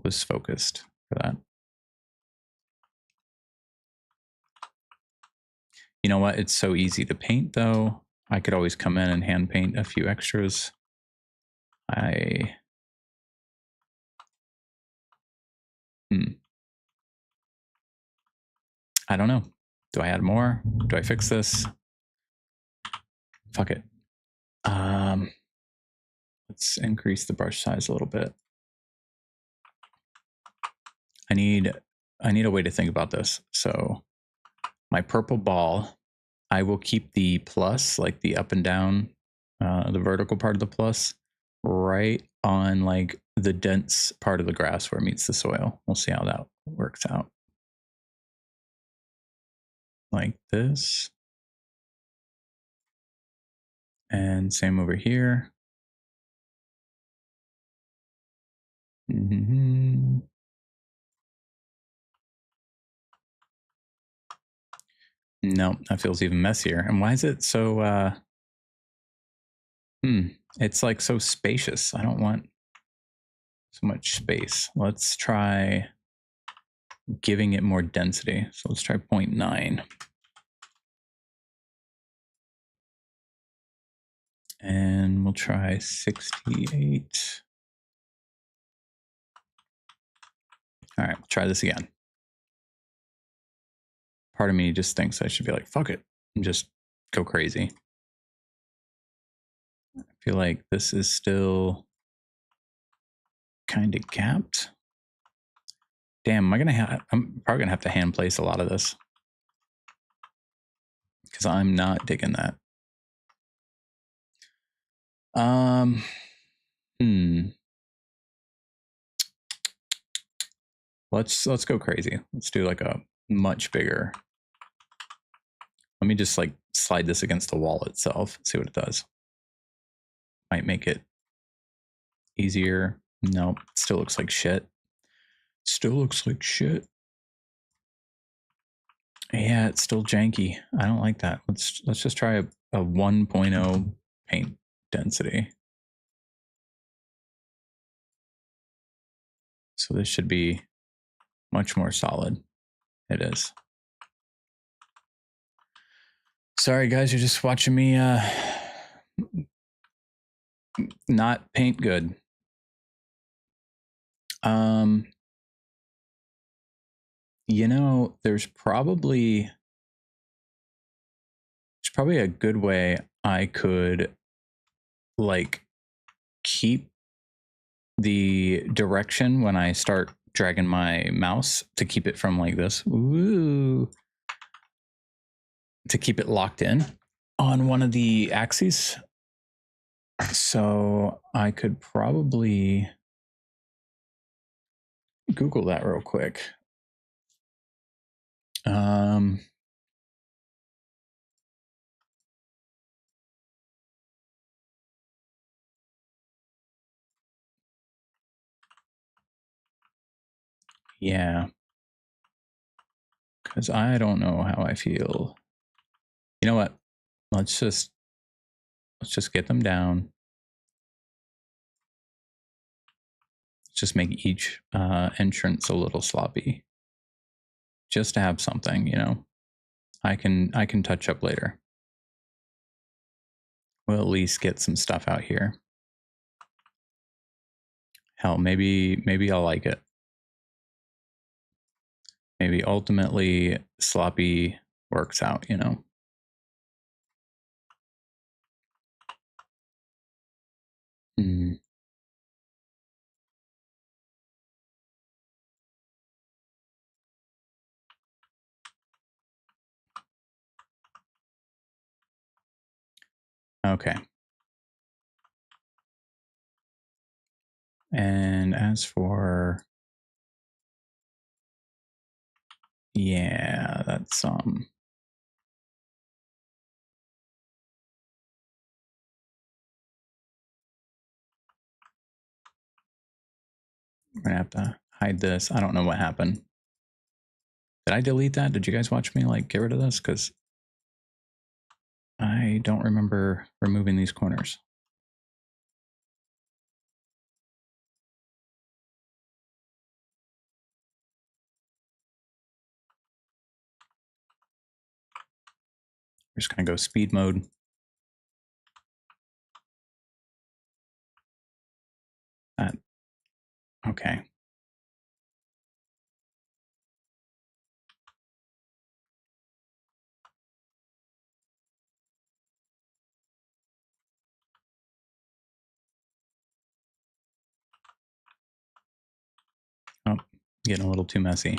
was focused for that. You know what? It's so easy to paint, though. I could always come in and hand paint a few extras. I don't know. Do I add more? Do I fix this? Fuck it. Let's increase the brush size a little bit. I need a way to think about this. So my purple ball, I will keep the plus, like the up and down, the vertical part of the plus, right on like the dense part of the grass where it meets the soil. We'll see how that works out. Like this. And same over here. Mm-hmm. No, that feels even messier. And why is it so it's like so spacious. I don't want so much space. Let's try giving it more density. So let's try 0.9. And we'll try 68. All right, try this again. Part of me just thinks I should be like, fuck it, and just go crazy. I feel like this is still kind of gapped. Damn, I'm probably gonna have to hand place a lot of this because I'm not digging that. Let's go crazy. Let's do like a much bigger. Let me just like slide this against the wall itself, see what it does. Might make it easier. Nope, still looks like shit. Still looks like shit. Yeah, it's still janky. I don't like that. Let's just try a 1.0 paint density. So this should be much more solid. It is. Sorry guys, you're just watching me not paint good. You know, there's probably a good way I could like keep the direction when I start dragging my mouse to keep it from like this. Ooh, to keep it locked in on one of the axes. So I could probably Google that real quick. Yeah. Because I don't know how I feel. You know what? Let's just get them down. Just make each entrance a little sloppy. Just to have something, you know. I can touch up later. We'll at least get some stuff out here. Hell, maybe I'll like it. Maybe ultimately sloppy works out, you know. Okay. And as for, yeah, that's we're gonna have to hide this. I don't know what happened. Did I delete that? Did you guys watch me like get rid of this? Because I don't remember removing these corners. We're just gonna go speed mode. That okay. Oh, getting a little too messy.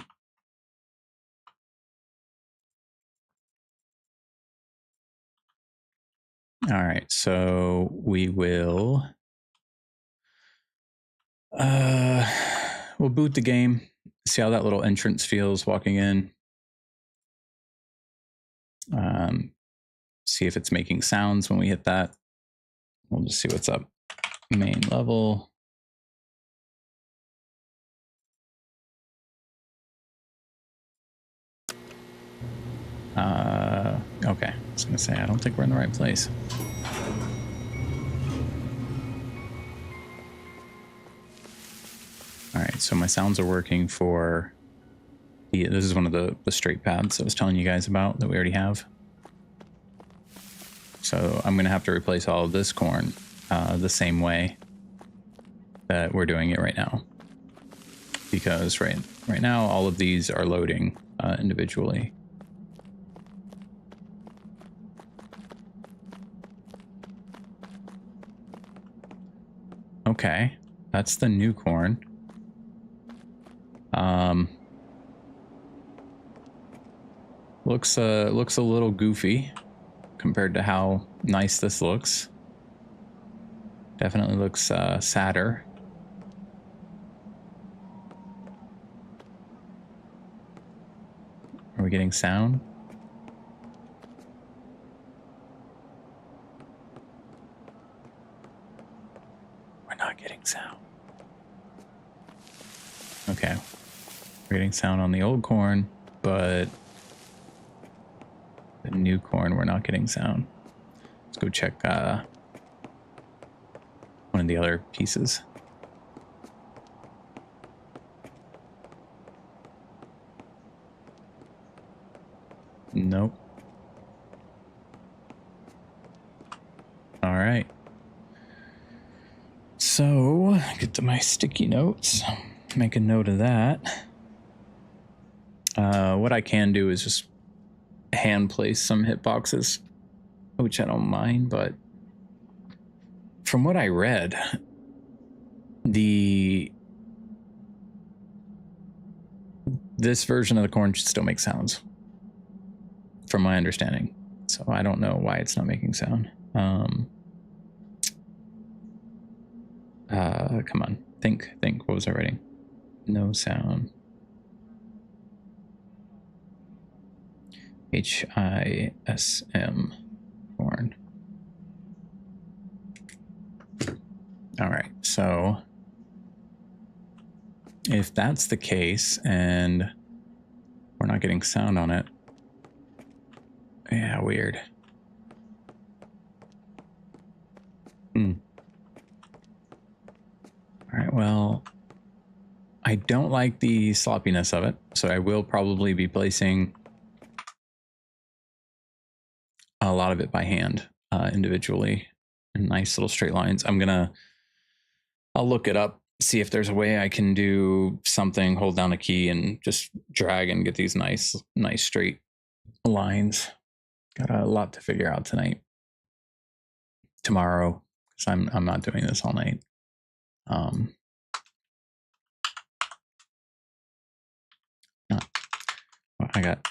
All right, so we will we'll boot the game, see how that little entrance feels walking in. See if it's making sounds when we hit that. We'll just see what's up. Main level. Okay, I was gonna say, I don't think we're in the right place. All right, so my sounds are working for this is one of the straight paths I was telling you guys about that we already have. So I'm gonna have to replace all of this corn the same way that we're doing it right now, because right now all of these are loading individually. Okay, that's the new corn. Looks a little goofy compared to how nice this looks. Definitely looks sadder. Are we getting sound? We're not getting sound. Okay. We're getting sound on the old corn, but the new corn, we're not getting sound. Let's go check one of the other pieces. Nope. All right. So, get to my sticky notes. Make a note of that. What I can do is just hand place some hitboxes, which I don't mind, but from what I read, this version of the corn should still make sounds, from my understanding. So I don't know why it's not making sound. Come on, think. What was I writing? No sound. HISM corn. All right, so if that's the case and we're not getting sound on it, yeah, weird. All right, well, I don't like the sloppiness of it, so I will probably be placing a lot of it by hand, individually, in nice little straight lines. I'll look it up, see if there's a way I can do something, hold down a key and just drag and get these nice straight lines. Got a lot to figure out tonight. Tomorrow, because I'm not doing this all night. I got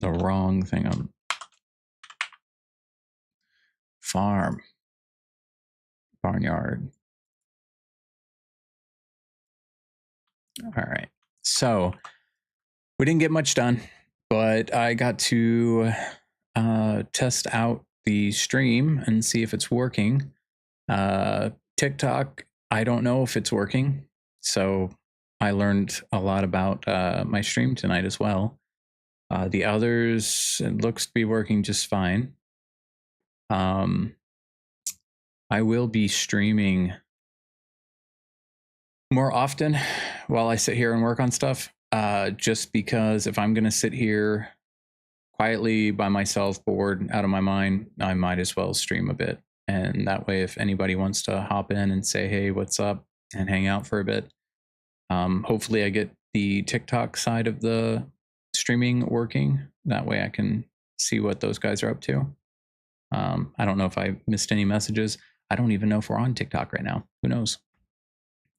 the wrong thing on Farmyard. All right. So we didn't get much done, but I got to test out the stream and see if it's working. TikTok, I don't know if it's working. So I learned a lot about my stream tonight as well. The others, it looks to be working just fine. I will be streaming more often while I sit here and work on stuff, just because if I'm going to sit here quietly by myself, bored out of my mind, I might as well stream a bit. And that way, if anybody wants to hop in and say, hey, what's up, and hang out for a bit, hopefully I get the TikTok side of the streaming working. That way I can see what those guys are up to. I don't know if I missed any messages. I don't even know if we're on TikTok right now. Who knows?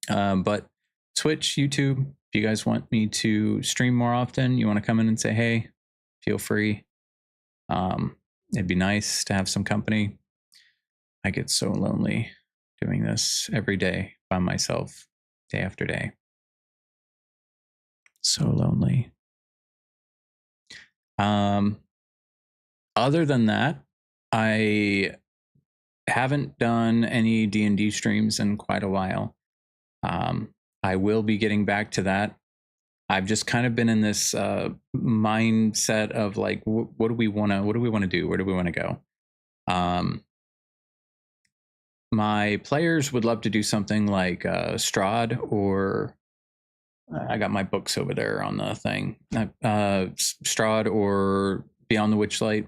But Twitch, YouTube, if you guys want me to stream more often, you want to come in and say, hey, feel free. It'd be nice to have some company. I get so lonely doing this every day by myself, day after day. So lonely. Other than that, I haven't done any D&D streams in quite a while. I will be getting back to that. I've just kind of been in this mindset of like, what do we want to do? Where do we want to go? My players would love to do something like Strahd, or I got my books over there on the thing. Strahd or Beyond the Witchlight.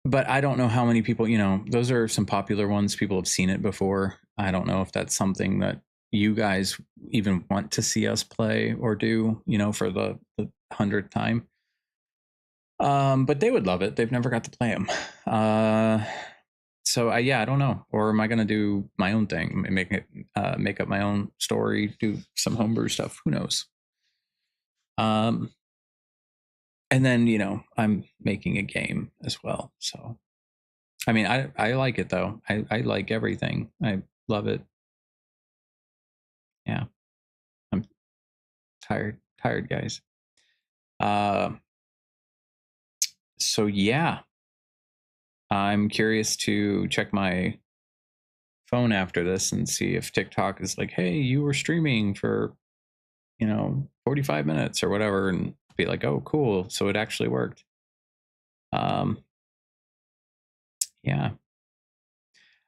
But I don't know how many people, those are some popular ones. People have seen it before. I don't know if that's something that you guys even want to see us play or do, for the 100th time. But they would love it. They've never got to play them. So I don't know. Or am I going to do my own thing, make up my own story, do some homebrew stuff? Who knows? And then, I'm making a game as well. So, I mean, I like it though. I like everything. I love it. Yeah. I'm tired, guys. So yeah, I'm curious to check my phone after this and see if TikTok is like, hey, you were streaming for, 45 minutes or whatever, and be like, oh, cool. So it actually worked. Yeah.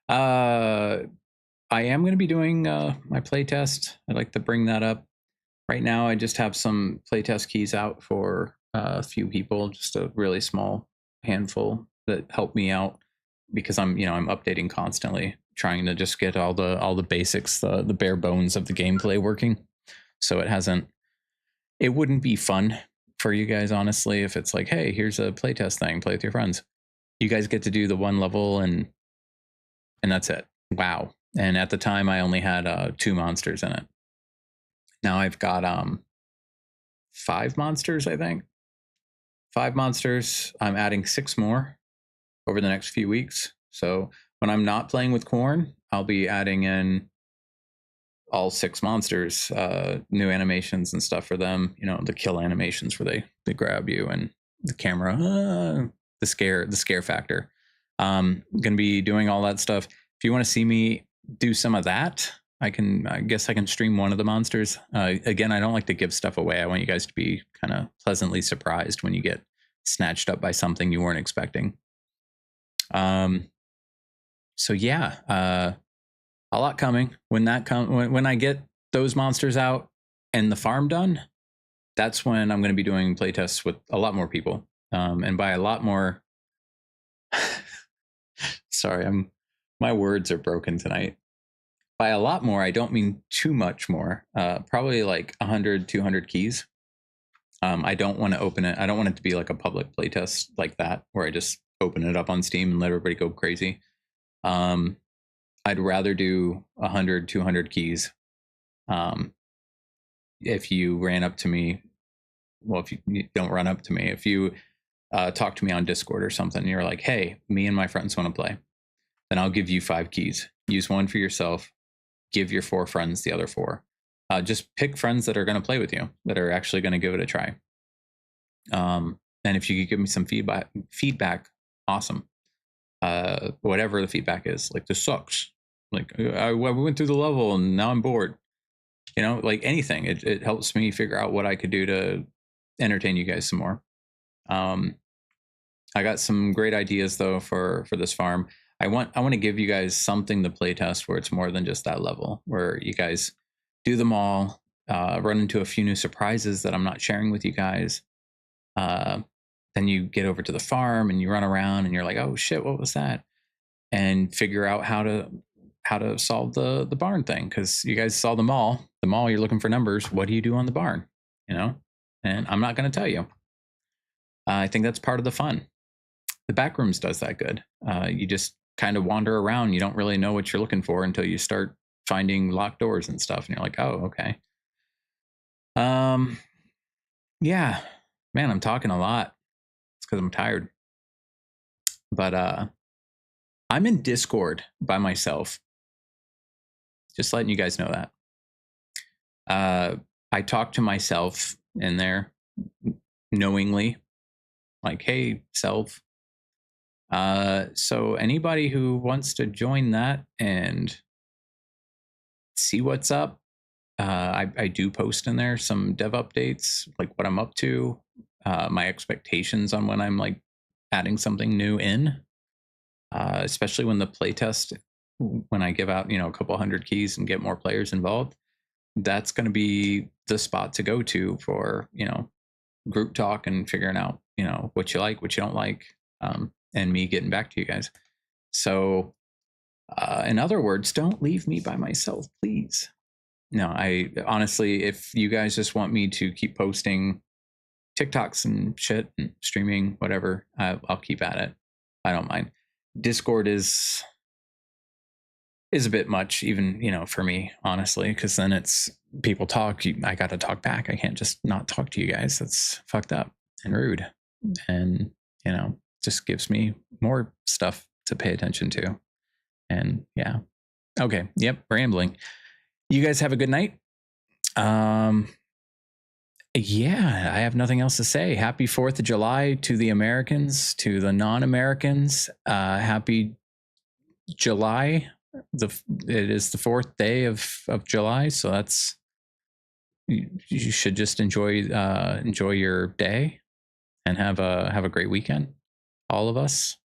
I am going to be doing my playtest. I'd like to bring that up. Right now, I just have some playtest keys out for a few people, just a really small handful that help me out because I'm updating constantly, trying to just get all the basics, the bare bones of the gameplay working. So it wouldn't be fun for you guys, honestly, if it's like, hey, here's a playtest thing, play with your friends. You guys get to do the one level and that's it. Wow. And at the time I only had 2 monsters in it. Now I've got 5 monsters, I think. 5 monsters. I'm adding 6 more over the next few weeks. So when I'm not playing with Corn, I'll be adding in all 6 monsters, new animations and stuff for them. The kill animations where they grab you, and the camera, the scare factor. Gonna be doing all that stuff. If you want to see me do some of that, I guess I can stream one of the monsters. Again, I don't like to give stuff away. I want you guys to be kind of pleasantly surprised when you get snatched up by something you weren't expecting. So yeah, a lot coming. When I get those monsters out and the farm done, that's when I'm going to be doing playtests with a lot more people. And by a lot more, sorry, my words are broken tonight. By a lot more, I don't mean too much more. Probably like 100, 200 keys. I don't want to open it. I don't want it to be like a public playtest like that, where I just open it up on Steam and let everybody go crazy. I'd rather do 100, 200 keys. If you ran up to me, well, if you don't run up to me, if you talk to me on Discord or something, and you're like, hey, me and my friends want to play, then I'll give you 5 keys. Use one for yourself. Give your 4 friends the other 4. Just pick friends that are going to play with you, that are actually going to give it a try. And if you could give me some feedback, awesome. Whatever the feedback is, like, this sucks. Like, I went through the level and now I'm bored. You know, like anything. It helps me figure out what I could do to entertain you guys some more. I got some great ideas though for this farm. I want to give you guys something to play test where it's more than just that level, where you guys do them all, run into a few new surprises that I'm not sharing with you guys. Then you get over to the farm and you run around and you're like, oh shit, what was that? And figure out how to solve the barn thing, because you guys saw the mall. The mall, you're looking for numbers. What do you do on the barn? You know, and I'm not going to tell you. I think that's part of the fun. The back rooms does that good. You just kind of wander around. You don't really know what you're looking for until you start finding locked doors and stuff, and you're like, oh, okay. Yeah, man, I'm talking a lot. It's because I'm tired. But I'm in Discord by myself. Just letting you guys know that. I talk to myself in there knowingly, like, hey, self. So anybody who wants to join that and see what's up, I do post in there some dev updates, like what I'm up to, my expectations on when I'm like adding something new in, especially when the playtest, when I give out, a couple hundred keys and get more players involved. That's going to be the spot to go to for, group talk and figuring out, what you like, what you don't like, and me getting back to you guys. So, in other words, don't leave me by myself, please. No, I honestly, if you guys just want me to keep posting TikToks and shit and streaming, whatever, I'll keep at it. I don't mind. Discord is a bit much, even, for me, honestly, because then it's people talk. I got to talk back. I can't just not talk to you guys. That's fucked up and rude. And, just gives me more stuff to pay attention to. And yeah. Okay. Yep. Rambling. You guys have a good night. Yeah, I have nothing else to say. Happy 4th of July to the Americans, to the non-Americans. Happy July. It is the 4th day of July, so that's, you should just enjoy your day and have a great weekend. All of us.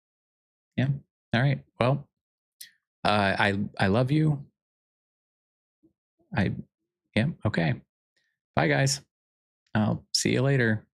Yeah. All right. Well, I love you. Yeah. Okay. Bye, guys. I'll see you later.